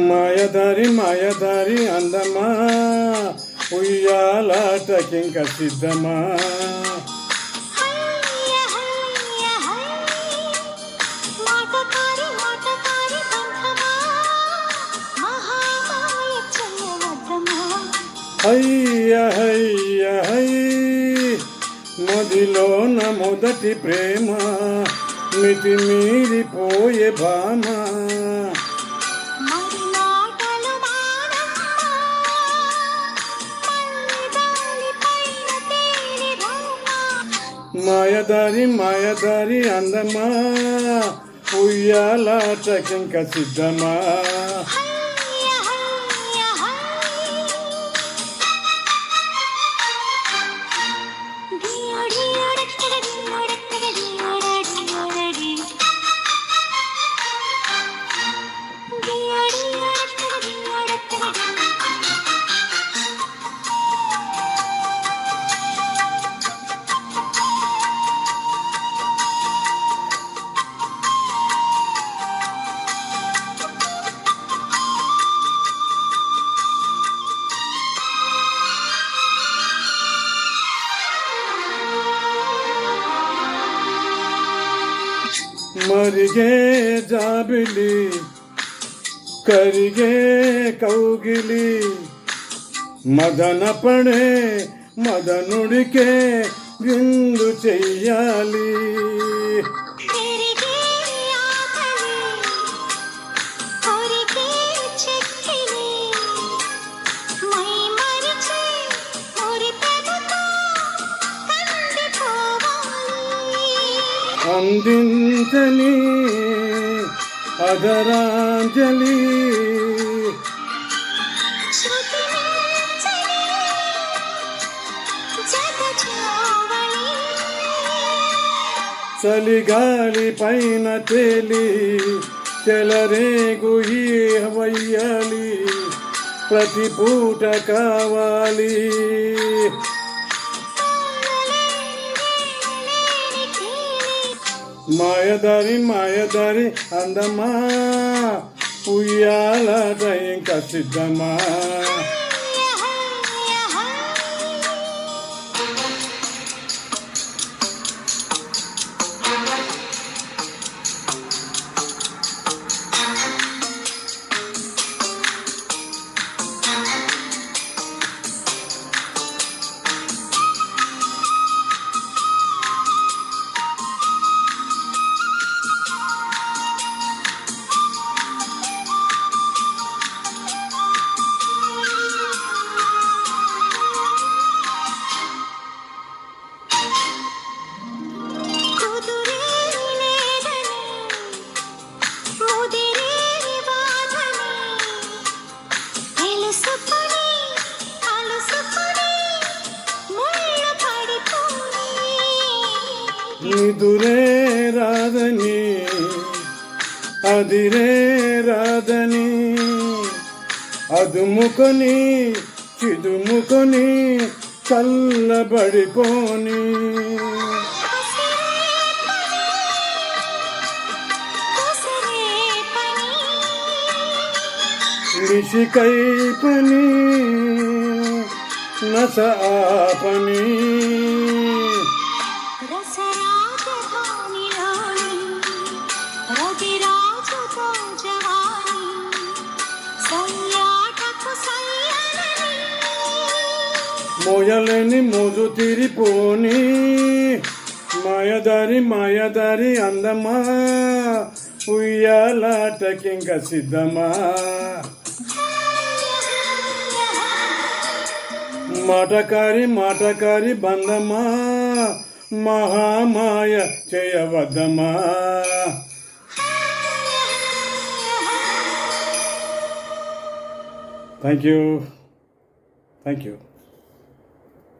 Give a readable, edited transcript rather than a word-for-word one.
మాయదారి మాయదారి అందమా ఉయ్యాలాటకింక సిద్ధమా హయ్య హయ్య హై మదిలోన మొదటి ప్రేమ మితిమీరిపోయే భామ మాయదారి మాయదారి అందమా ఉయ్యాలాటకింక సిద్ధమా మరిగే జాబిలి కరిగే కౌగిలి మదన పడే మదనుడికే విందు చెయ్యాలి అందించని అదరాంజలి చలిగాలి పైన తేలి చెలరేగు ఈ వయ్యాలి ప్రతి పూట కావాలి మాయదారి మాయదారి అందమా ఉయ్యాలాట ఇంకా సిద్ధమా నిదురే రాదని అదిరే రాదని అదుముకొని చిదుముకొని చల్లబడిపోని నిశికై పని నస ఆపని మోయలేని మోజు తీరిపోని మాయదారి మాయదారి అందమా ఉయ్యాలాటకింక సిద్ధమా మాటకారి మాటకారి బంధమా మహామాయ చేయవద్దమా థ్యాంక్ యూ.